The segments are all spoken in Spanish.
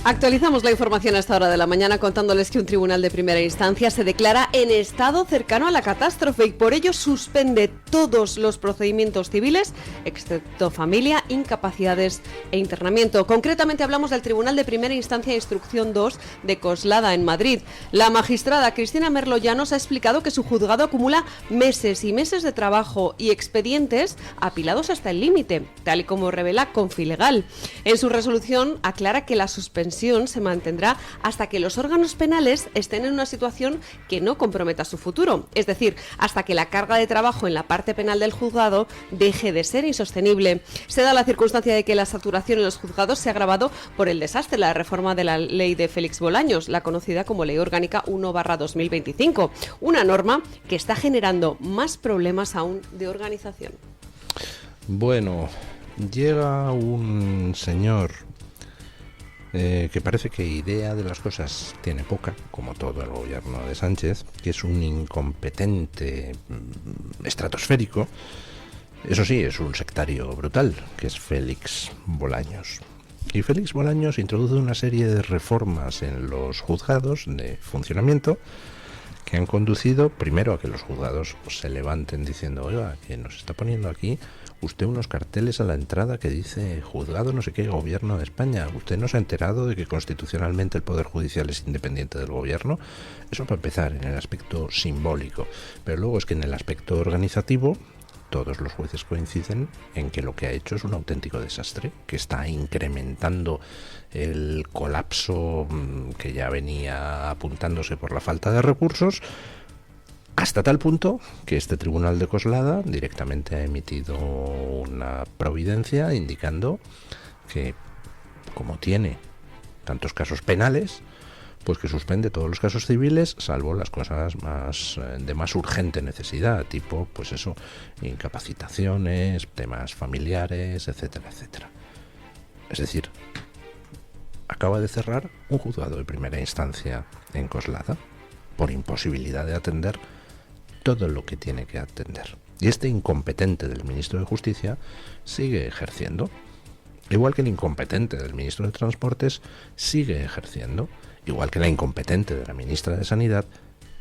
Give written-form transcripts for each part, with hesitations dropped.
Actualizamos la información a esta hora de la mañana contándoles que un tribunal de primera instancia se declara en estado cercano a la catástrofe y por ello suspende todos los procedimientos civiles, excepto familia, incapacidades e internamiento. Concretamente hablamos del Tribunal de Primera Instancia Instrucción 2 de Coslada, en Madrid. La magistrada Cristina Merlo Llanos ha explicado que su juzgado acumula meses y meses de trabajo y expedientes apilados hasta el límite, tal y como revela Confilegal. En su resolución aclara que la suspensión se mantendrá hasta que los órganos penales estén en una situación que no comprometa su futuro, es decir, hasta que la carga de trabajo en la parte penal del juzgado deje de ser insostenible. Se da la circunstancia de que la saturación en los juzgados se ha agravado por el desastre, la reforma de la ley de Félix Bolaños, la conocida como Ley Orgánica 1/2025, una norma que está generando más problemas aún de organización. Bueno, llega un señor que parece que idea de las cosas tiene poca, como todo el gobierno de Sánchez, que es un incompetente estratosférico. Eso sí, es un sectario brutal, que es Félix Bolaños. Y Félix Bolaños introduce una serie de reformas en los juzgados de funcionamiento que han conducido primero a que los juzgados se levanten diciendo: oiga, que nos está poniendo aquí usted unos carteles a la entrada que dice juzgado no sé qué, gobierno de España. ¿Usted no se ha enterado de que constitucionalmente el Poder Judicial es independiente del gobierno? Eso para empezar, en el aspecto simbólico. Pero luego es que en el aspecto organizativo todos los jueces coinciden en que lo que ha hecho es un auténtico desastre, que está incrementando el colapso que ya venía apuntándose por la falta de recursos, hasta tal punto que este tribunal de Coslada directamente ha emitido una providencia indicando que, como tiene tantos casos penales, pues que suspende todos los casos civiles, salvo las cosas de más urgente necesidad, tipo, pues eso, incapacitaciones, temas familiares, etcétera, etcétera. Es decir, acaba de cerrar un juzgado de primera instancia en Coslada por imposibilidad de atender todo lo que tiene que atender. Y este incompetente del ministro de Justicia sigue ejerciendo, igual que el incompetente del ministro de Transportes sigue ejerciendo, igual que la incompetente de la ministra de Sanidad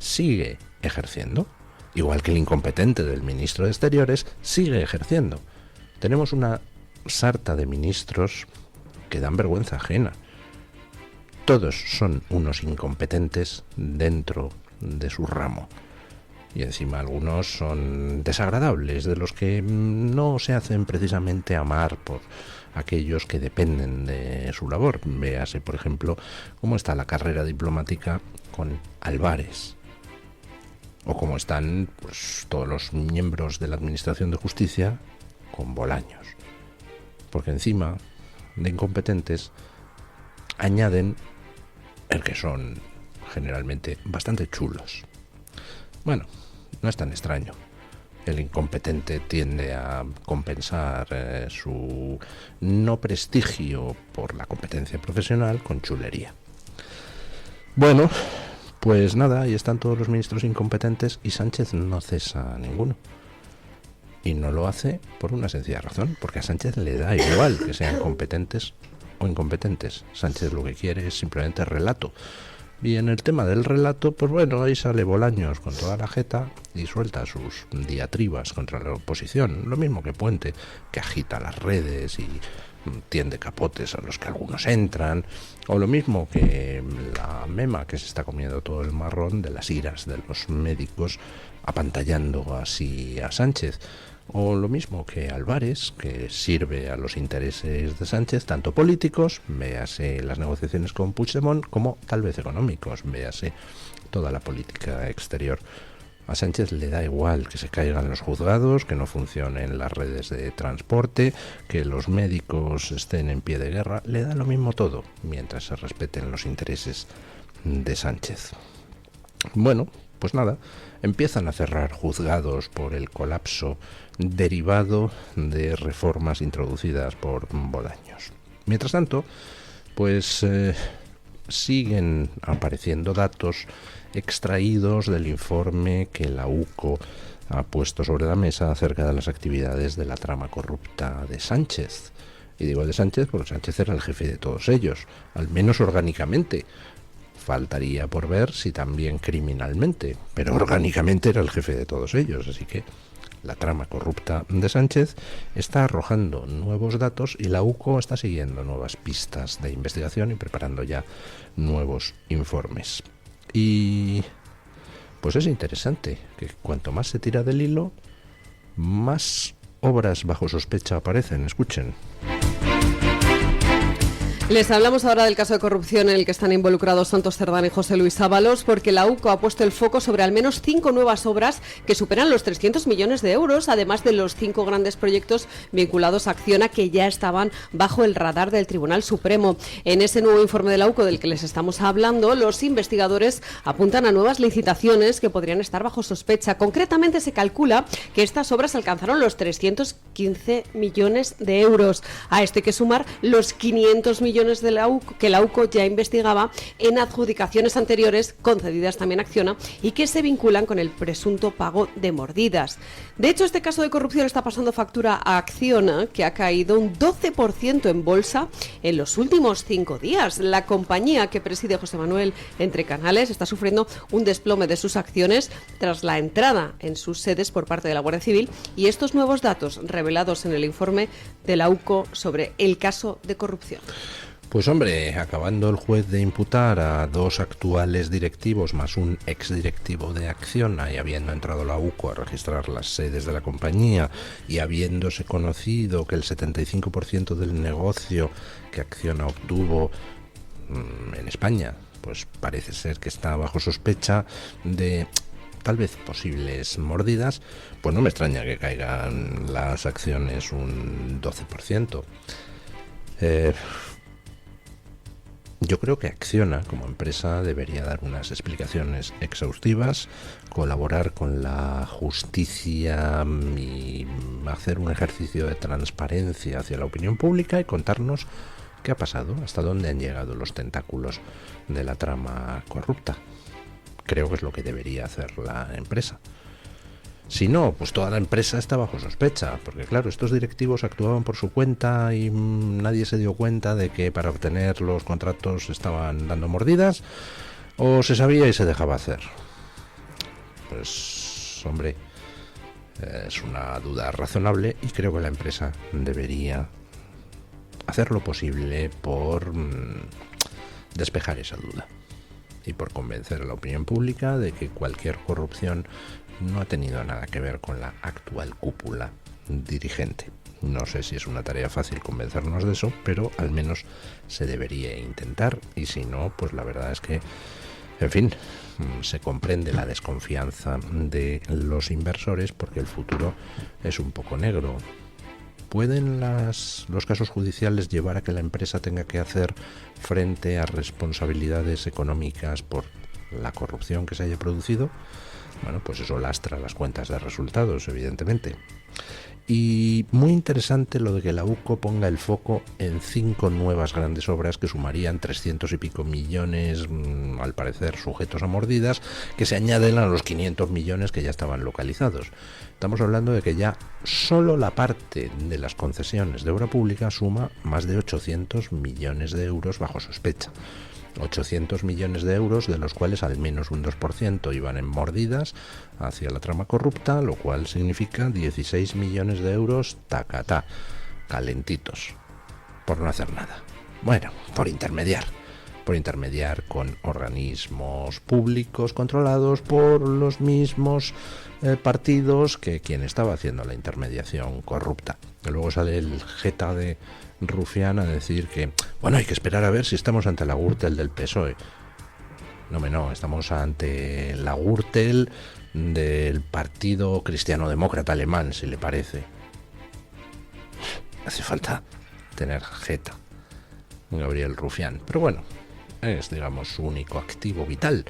sigue ejerciendo, igual que el incompetente del ministro de Exteriores sigue ejerciendo. Tenemos una sarta de ministros que dan vergüenza ajena. Todos son unos incompetentes dentro de su ramo. Y encima algunos son desagradables, de los que no se hacen precisamente amar por aquellos que dependen de su labor. Véase, por ejemplo, cómo está la carrera diplomática con Álvarez, o cómo están pues todos los miembros de la Administración de Justicia con Bolaños. Porque encima de incompetentes añaden el que son generalmente bastante chulos. Bueno, no es tan extraño. El incompetente tiende a compensar su no prestigio por la competencia profesional con chulería. Bueno, pues nada, ahí están todos los ministros incompetentes y Sánchez no cesa a ninguno. Y no lo hace por una sencilla razón, porque a Sánchez le da igual que sean competentes o incompetentes. Sánchez lo que quiere es simplemente relato. Y en el tema del relato, pues bueno, ahí sale Bolaños con toda la jeta y suelta sus diatribas contra la oposición. Lo mismo que Puente, que agita las redes y tiende capotes a los que algunos entran. O lo mismo que la Mema, que se está comiendo todo el marrón de las iras de los médicos, apantallando así a Sánchez. O lo mismo que Álvarez, que sirve a los intereses de Sánchez, tanto políticos, véase las negociaciones con Puigdemont, como tal vez económicos, véase toda la política exterior. A Sánchez le da igual que se caigan los juzgados, que no funcionen las redes de transporte, que los médicos estén en pie de guerra, le da lo mismo todo, mientras se respeten los intereses de Sánchez. Bueno, pues nada, empiezan a cerrar juzgados por el colapso derivado de reformas introducidas por Bolaños. Mientras tanto, pues siguen apareciendo datos extraídos del informe que la UCO ha puesto sobre la mesa acerca de las actividades de la trama corrupta de Sánchez. Y digo de Sánchez porque Sánchez era el jefe de todos ellos, al menos orgánicamente. Faltaría por ver si también criminalmente, pero orgánicamente era el jefe de todos ellos, así que la trama corrupta de Sánchez está arrojando nuevos datos y la UCO está siguiendo nuevas pistas de investigación y preparando ya nuevos informes. Y pues es interesante que cuanto más se tira del hilo, más obras bajo sospecha aparecen. Escuchen. Les hablamos ahora del caso de corrupción en el que están involucrados Santos Cerdán y José Luis Ábalos, porque la UCO ha puesto el foco sobre al menos 5 nuevas obras que superan los 300 millones de euros, además de los 5 grandes proyectos vinculados a Acciona que ya estaban bajo el radar del Tribunal Supremo. En ese nuevo informe de la UCO del que les estamos hablando, los investigadores apuntan a nuevas licitaciones que podrían estar bajo sospecha. Concretamente se calcula que estas obras alcanzaron los 315 millones de euros. A esto hay que sumar los 500 millones de la UCO, que la UCO ya investigaba en adjudicaciones anteriores concedidas también a Acciona y que se vinculan con el presunto pago de mordidas. De hecho, este caso de corrupción está pasando factura a Acciona, que ha caído un 12% en bolsa en los últimos 5 días. La compañía que preside José Manuel Entrecanales está sufriendo un desplome de sus acciones tras la entrada en sus sedes por parte de la Guardia Civil y estos nuevos datos revelados en el informe de la UCO sobre el caso de corrupción. Pues hombre, acabando el juez de imputar a 2 actuales directivos más un exdirectivo de Acciona y habiendo entrado la UCO a registrar las sedes de la compañía y habiéndose conocido que el 75% del negocio que Acciona obtuvo en España, pues parece ser que está bajo sospecha de tal vez posibles mordidas, pues no me extraña que caigan las acciones un 12%. Yo creo que Acciona, como empresa, debería dar unas explicaciones exhaustivas, colaborar con la justicia y hacer un ejercicio de transparencia hacia la opinión pública y contarnos qué ha pasado, hasta dónde han llegado los tentáculos de la trama corrupta. Creo que es lo que debería hacer la empresa. Si no, pues toda la empresa está bajo sospecha, porque claro, estos directivos actuaban por su cuenta y nadie se dio cuenta de que para obtener los contratos estaban dando mordidas, o se sabía y se dejaba hacer. Pues, hombre, es una duda razonable y creo que la empresa debería hacer lo posible por despejar esa duda y por convencer a la opinión pública de que cualquier corrupción no ha tenido nada que ver con la actual cúpula dirigente. No sé si es una tarea fácil convencernos de eso, pero al menos se debería intentar, y si no, pues la verdad es que, en fin, se comprende la desconfianza de los inversores porque el futuro es un poco negro. ¿Pueden los casos judiciales llevar a que la empresa tenga que hacer frente a responsabilidades económicas por la corrupción que se haya producido? Bueno, pues eso lastra las cuentas de resultados, evidentemente. Y muy interesante lo de que la UCO ponga el foco en 5 nuevas grandes obras que sumarían 300 y pico millones, al parecer sujetos a mordidas, que se añaden a los 500 millones que ya estaban localizados. Estamos hablando de que ya solo la parte de las concesiones de obra pública suma más de 800 millones de euros bajo sospecha. 800 millones de euros, de los cuales al menos un 2% iban en mordidas hacia la trama corrupta, lo cual significa 16 millones de euros tacatá, calentitos, por no hacer nada. Bueno, por intermediar con organismos públicos controlados por los mismos partidos que quien estaba haciendo la intermediación corrupta. Que luego sale el jeta de Rufián a decir que, bueno, hay que esperar a ver si estamos ante la Gürtel del PSOE. No, estamos ante la Gürtel del Partido Cristiano-Demócrata Alemán, si le parece. Hace falta tener jeta, Gabriel Rufián. Pero bueno, es, digamos, su único activo vital.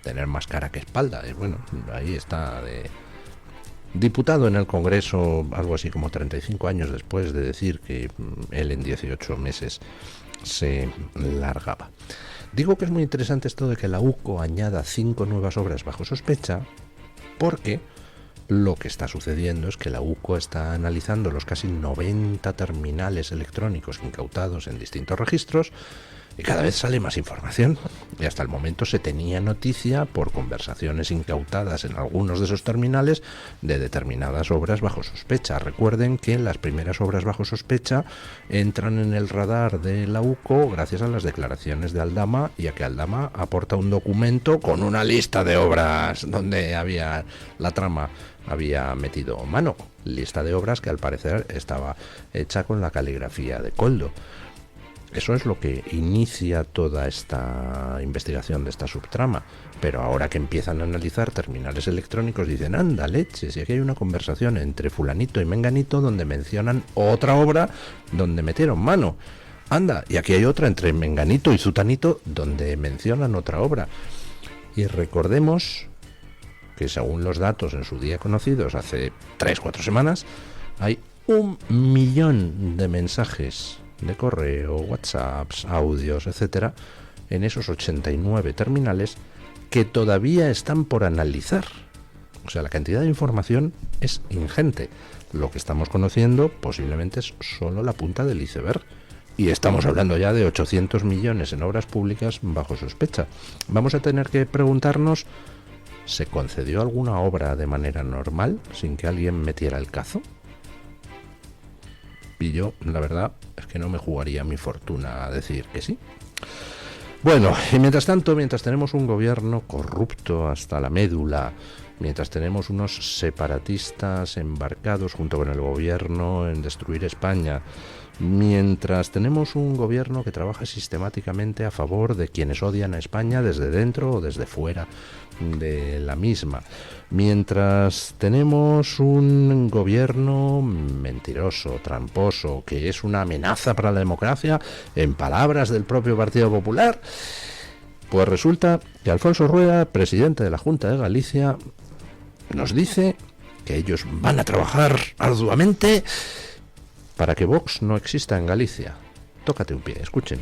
Tener más cara que espalda. Y bueno, ahí está de diputado en el Congreso, algo así como 35 años después de decir que él en 18 meses se largaba. Digo que es muy interesante esto de que la UCO añada 5 nuevas obras bajo sospecha, porque Lo que está sucediendo es que la UCO está analizando los casi 90 terminales electrónicos incautados en distintos registros y cada vez sale más información. Y hasta el momento se tenía noticia por conversaciones incautadas en algunos de esos terminales de determinadas obras bajo sospecha. Recuerden que las primeras obras bajo sospecha entran en el radar de la UCO gracias a las declaraciones de Aldama y a que Aldama aporta un documento con una lista de obras donde había la trama había metido mano. Lista de obras que al parecer estaba hecha con la caligrafía de Koldo. Eso es lo que inicia toda esta investigación de esta subtrama. Pero ahora que empiezan a analizar terminales electrónicos, dicen, anda leche, si aquí hay una conversación entre fulanito y menganito donde mencionan otra obra donde metieron mano. Anda, y aquí hay otra entre menganito y zutanito donde mencionan otra obra. Y recordemos que según los datos en su día conocidos hace 3-4 semanas, hay 1 millón de mensajes de correo, WhatsApps, audios, etcétera, en esos 89 terminales que todavía están por analizar. O sea, la cantidad de información es ingente. Lo que estamos conociendo posiblemente es solo la punta del iceberg. Y estamos hablando ya de 800 millones en obras públicas bajo sospecha. Vamos a tener que preguntarnos, ¿se concedió alguna obra de manera normal sin que alguien metiera el cazo? Y yo, la verdad, es que no me jugaría mi fortuna a decir que sí. Bueno, y mientras tanto, mientras tenemos un gobierno corrupto hasta la médula, mientras tenemos unos separatistas embarcados junto con el gobierno en destruir España, mientras tenemos un gobierno que trabaja sistemáticamente a favor de quienes odian a España desde dentro o desde fuera de la misma, mientras tenemos un gobierno mentiroso, tramposo, que es una amenaza para la democracia, en palabras del propio Partido Popular, pues resulta que Alfonso Rueda, presidente de la Junta de Galicia, nos dice que ellos van a trabajar arduamente para que Vox no exista en Galicia. Tócate un pie, escuchen.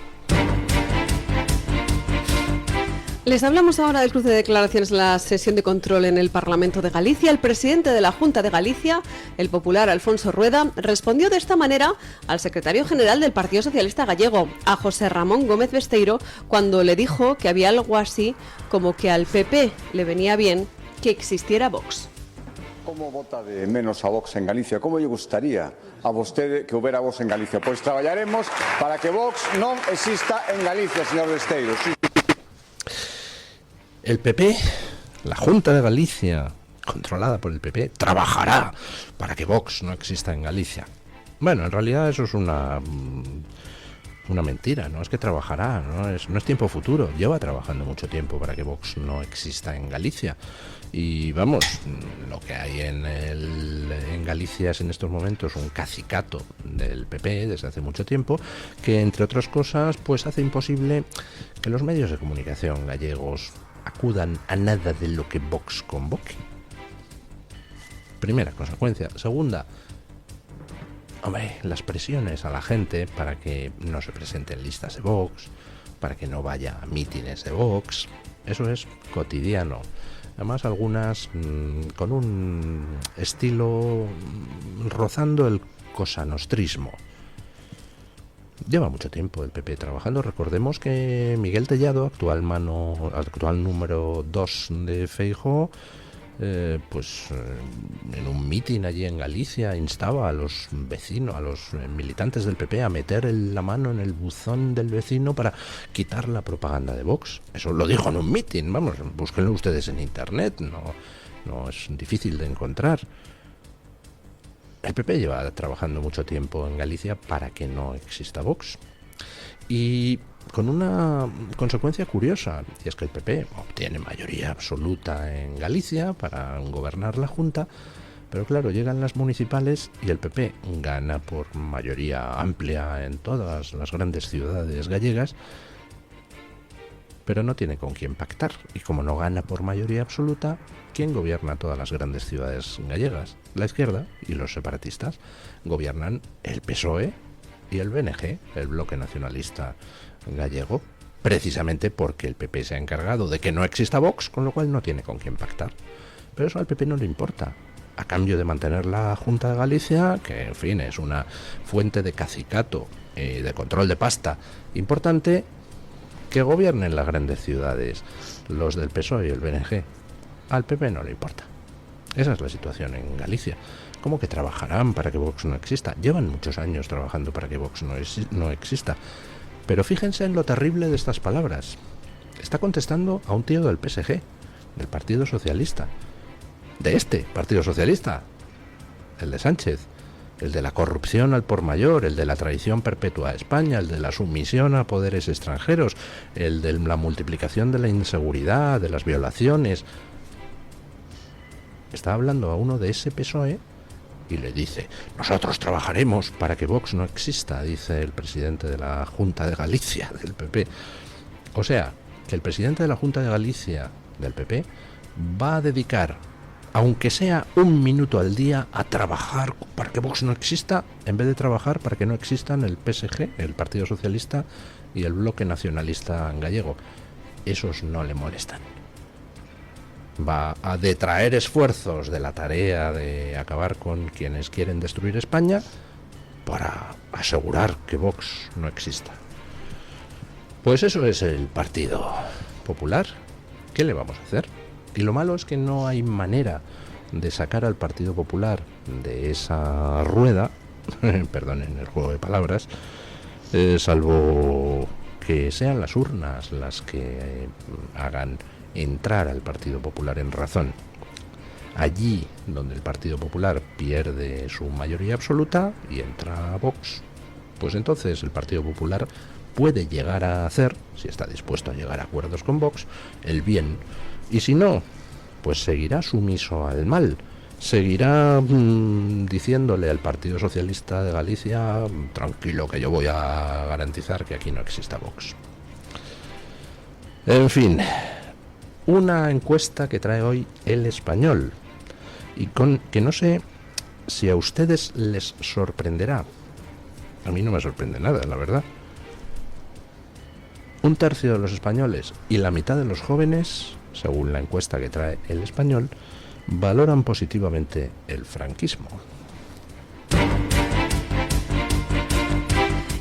Les hablamos ahora del cruce de declaraciones en la sesión de control en el Parlamento de Galicia. El presidente de la Junta de Galicia, el popular Alfonso Rueda, respondió de esta manera al secretario general del Partido Socialista Gallego, a José Ramón Gómez Besteiro, cuando le dijo que había algo así como que al PP le venía bien que existiera Vox. ¿Cómo vota de menos a Vox en Galicia? ¿Cómo lle gustaría a vostede que houbera Vox en Galicia? Pois traballaremos para que Vox non exista en Galicia, señor Besteiro. Sí. El PP, la Junta de Galicia, controlada por el PP, trabajará para que Vox no exista en Galicia. Bueno, en realidad eso es una mentira, no es que trabajará, no es tiempo futuro, lleva trabajando mucho tiempo para que Vox no exista en Galicia. Y vamos, lo que hay en Galicia es en estos momentos un cacicato del PP desde hace mucho tiempo, que entre otras cosas pues hace imposible que los medios de comunicación gallegos acudan a nada de lo que Vox convoque. Primera consecuencia. Segunda, hombre, las presiones a la gente para que no se presenten listas de Vox, para que no vaya a mítines de Vox, eso es cotidiano. Además, algunas con un estilo rozando el cosanostrismo. Lleva mucho tiempo el PP trabajando. Recordemos que Miguel Tellado, actual número 2 de Feijóo, en un mitin allí en Galicia instaba a los vecinos, a los militantes del PP a meter la mano en el buzón del vecino para quitar la propaganda de Vox. Eso lo dijo en un mitin, vamos, búsquenlo ustedes en internet, no es difícil de encontrar. El PP lleva trabajando mucho tiempo en Galicia para que no exista Vox. Y con una consecuencia curiosa, y es que el PP obtiene mayoría absoluta en Galicia para gobernar la Junta, pero claro, llegan las municipales y el PP gana por mayoría amplia en todas las grandes ciudades gallegas, pero no tiene con quién pactar. Y como no gana por mayoría absoluta, ¿quién gobierna todas las grandes ciudades gallegas? La izquierda y los separatistas. Gobiernan el PSOE y el BNG, el Bloque Nacionalista Gallego, precisamente porque el PP se ha encargado de que no exista Vox, con lo cual no tiene con quién pactar. Pero eso al PP no le importa. a cambio de mantener la Junta de Galicia, que en fin es una fuente de cacicato y de control de pasta importante, que gobiernen las grandes ciudades los del PSOE y el BNG. Al PP no le importa. Esa es la situación en Galicia. ¿Cómo que trabajarán para que Vox no exista? Llevan muchos años trabajando para que Vox no exista. Pero fíjense en lo terrible de estas palabras. Está contestando a un tío del PSG, del Partido Socialista. De este Partido Socialista, el de Sánchez, el de la corrupción al por mayor, el de la traición perpetua a España, el de la sumisión a poderes extranjeros, el de la multiplicación de la inseguridad, de las violaciones. Está hablando a uno de ese PSOE y le dice: nosotros trabajaremos para que Vox no exista, dice el presidente de la Junta de Galicia del PP. O sea, que el presidente de la Junta de Galicia del PP va a dedicar, aunque sea un minuto al día, a trabajar para que Vox no exista, en vez de trabajar para que no existan el PSG, el Partido Socialista y el Bloque Nacionalista Gallego. Esos no le molestan. Va a detraer esfuerzos de la tarea de acabar con quienes quieren destruir España para asegurar que Vox no exista. Pues eso es el Partido Popular. ¿Qué le vamos a hacer? Y lo malo es que no hay manera de sacar al Partido Popular de esa rueda, perdonen el juego de palabras, salvo que sean las urnas las que hagan entrar al Partido Popular en razón. Allí donde el Partido Popular pierde su mayoría absoluta y entra Vox, pues entonces el Partido Popular puede llegar a hacer, si está dispuesto a llegar a acuerdos con Vox, el bien. Y si no, pues seguirá sumiso al mal. Seguirá diciéndole al Partido Socialista de Galicia: tranquilo, que yo voy a garantizar que aquí no exista Vox. En fin, una encuesta que trae hoy El Español, y que no sé si a ustedes les sorprenderá. A mí no me sorprende nada, la verdad. Un tercio de los españoles y la mitad de los jóvenes, según la encuesta que trae El Español, valoran positivamente el franquismo.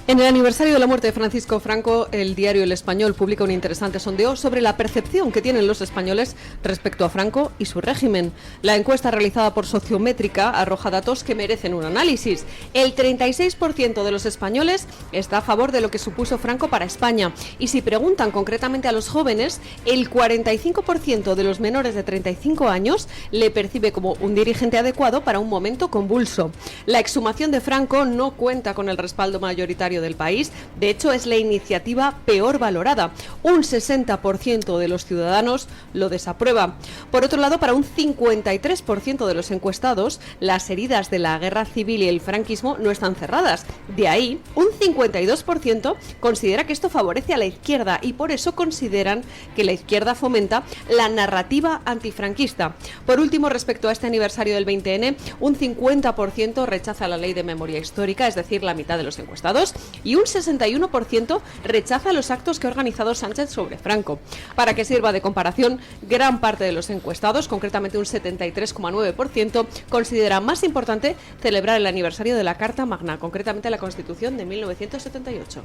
En el aniversario de la muerte de Francisco Franco, el diario El Español publica un interesante sondeo sobre la percepción que tienen los españoles respecto a Franco y su régimen. La encuesta realizada por Sociométrica arroja datos que merecen un análisis. El 36% de los españoles está a favor de lo que supuso Franco para España. Y si preguntan concretamente a los jóvenes, el 45% de los menores de 35 años le percibe como un dirigente adecuado para un momento convulso. La exhumación de Franco no cuenta con el respaldo mayoritario del país. De hecho, es la iniciativa peor valorada. Un 60% de los ciudadanos lo desaprueba. Por otro lado, para un 53% de los encuestados, las heridas de la guerra civil y el franquismo no están cerradas. De ahí, un 52% considera que esto favorece a la izquierda y por eso consideran que la izquierda fomenta la narrativa antifranquista. Por último, respecto a este aniversario del 20N, un 50% rechaza la ley de memoria histórica, es decir, la mitad de los encuestados, y un 61% rechaza los actos que ha organizado Sánchez sobre Franco. Para que sirva de comparación, gran parte de los encuestados, concretamente un 73,9%, considera más importante celebrar el aniversario de la Carta Magna, concretamente la Constitución de 1978.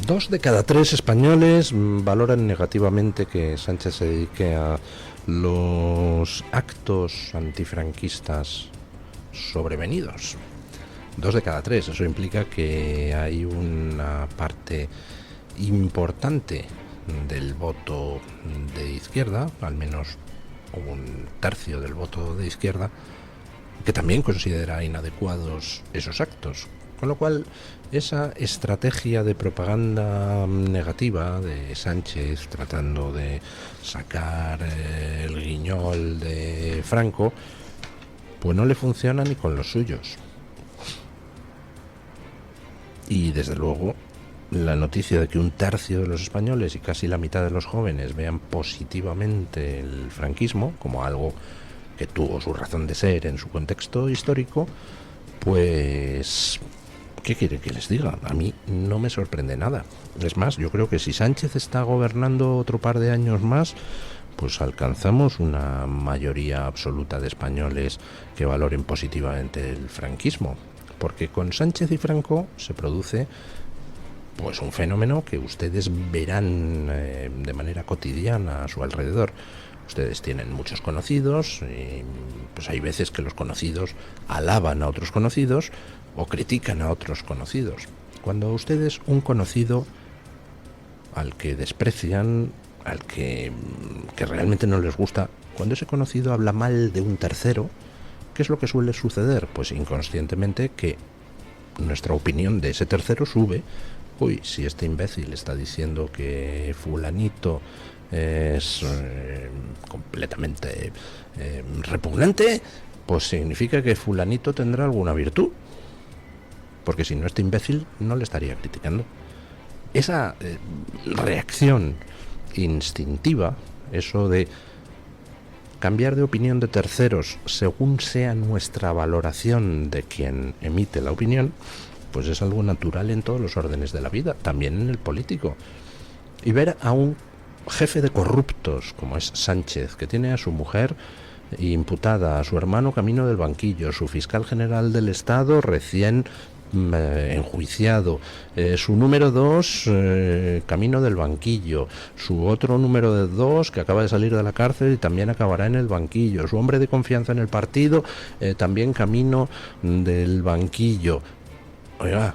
2 de cada 3 españoles valoran negativamente que Sánchez se dedique a los actos antifranquistas sobrevenidos. 2 de cada 3, eso implica que hay una parte importante del voto de izquierda, al menos un tercio del voto de izquierda, que también considera inadecuados esos actos. Con lo cual, esa estrategia de propaganda negativa de Sánchez, tratando de sacar el guiñol de Franco, pues no le funciona ni con los suyos. Y desde luego la noticia de que un tercio de los españoles y casi la mitad de los jóvenes vean positivamente el franquismo como algo que tuvo su razón de ser en su contexto histórico, pues ¿qué quiere que les diga? A mí no me sorprende nada. Es más, yo creo que si Sánchez está gobernando otro par de años más, pues alcanzamos una mayoría absoluta de españoles que valoren positivamente el franquismo. Porque con Sánchez y Franco se produce pues un fenómeno que ustedes verán de manera cotidiana a su alrededor. Ustedes tienen muchos conocidos y pues hay veces que los conocidos alaban a otros conocidos o critican a otros conocidos. Cuando ustedes un conocido al que desprecian, al que realmente no les gusta, cuando ese conocido habla mal de un tercero, ¿qué es lo que suele suceder? Pues inconscientemente que nuestra opinión de ese tercero sube. Uy, si este imbécil está diciendo que fulanito es completamente repugnante, pues significa que fulanito tendrá alguna virtud. Porque si no, este imbécil no le estaría criticando. Esa reacción instintiva, eso de cambiar de opinión de terceros según sea nuestra valoración de quien emite la opinión, pues es algo natural en todos los órdenes de la vida, también en el político. Y ver a un jefe de corruptos como es Sánchez, que tiene a su mujer imputada, a su hermano camino del banquillo, su fiscal general del Estado recién enjuiciado, su número 2 camino del banquillo, su otro número 2 que acaba de salir de la cárcel y también acabará en el banquillo, su hombre de confianza en el partido también camino del banquillo. Oiga,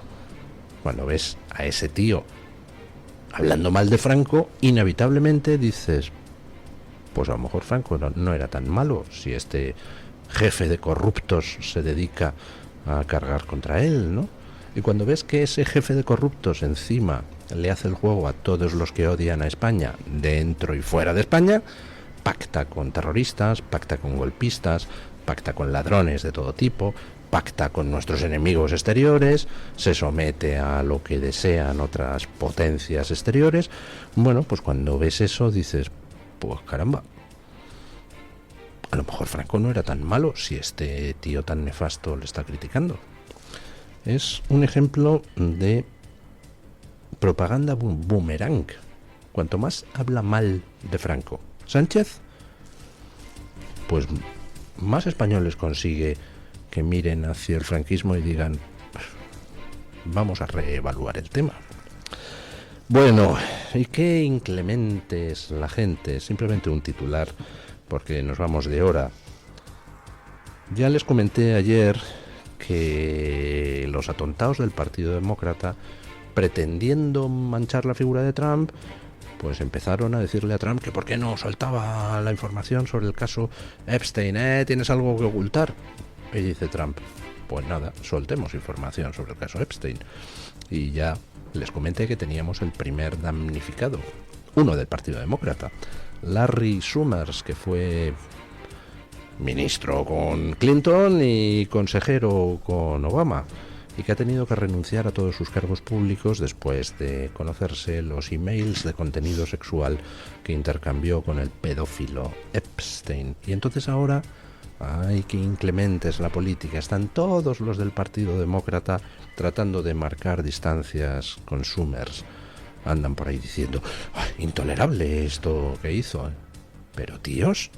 cuando ves a ese tío hablando mal de Franco, inevitablemente dices, pues a lo mejor Franco no era tan malo si este jefe de corruptos se dedica a cargar contra él, ¿no? Y cuando ves que ese jefe de corruptos encima le hace el juego a todos los que odian a España, dentro y fuera de España, pacta con terroristas, pacta con golpistas, pacta con ladrones de todo tipo, pacta con nuestros enemigos exteriores, se somete a lo que desean otras potencias exteriores, bueno, pues cuando ves eso dices, pues caramba, a lo mejor Franco no era tan malo si este tío tan nefasto le está criticando. Es un ejemplo de propaganda boomerang. Cuanto más habla mal de Franco Sánchez, pues más españoles consigue que miren hacia el franquismo y digan, vamos a reevaluar el tema. Bueno, y qué inclemente es la gente. Simplemente un titular, porque nos vamos de hora. Ya les comenté ayer que los atontados del Partido Demócrata, pretendiendo manchar la figura de Trump, pues empezaron a decirle a Trump que por qué no soltaba la información sobre el caso Epstein. ¿Tienes algo que ocultar? Y dice Trump, pues nada, soltemos información sobre el caso Epstein. Y ya les comenté que teníamos el primer damnificado, uno del Partido Demócrata, Larry Summers, que fue ministro con Clinton y consejero con Obama, y que ha tenido que renunciar a todos sus cargos públicos después de conocerse los emails de contenido sexual que intercambió con el pedófilo Epstein. Y entonces ahora, ay, qué inclemente es la política, están todos los del Partido Demócrata tratando de marcar distancias con Summers. Andan por ahí diciendo, intolerable esto que hizo. Pero tíos,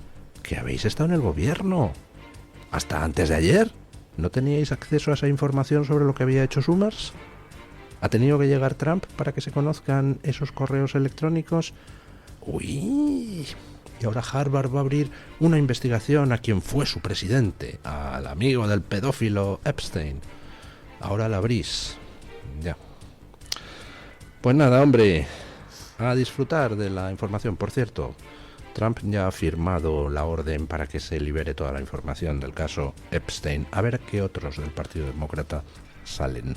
que habéis estado en el gobierno hasta antes de ayer. ¿No teníais acceso a esa información sobre lo que había hecho Summers? ¿Ha tenido que llegar Trump para que se conozcan esos correos electrónicos? Uy, y ahora Harvard va a abrir una investigación a quien fue su presidente, al amigo del pedófilo Epstein. Ahora la abrís. Ya. Pues nada, hombre, a disfrutar de la información. Por cierto, Trump ya ha firmado la orden para que se libere toda la información del caso Epstein. A ver qué otros del Partido Demócrata salen.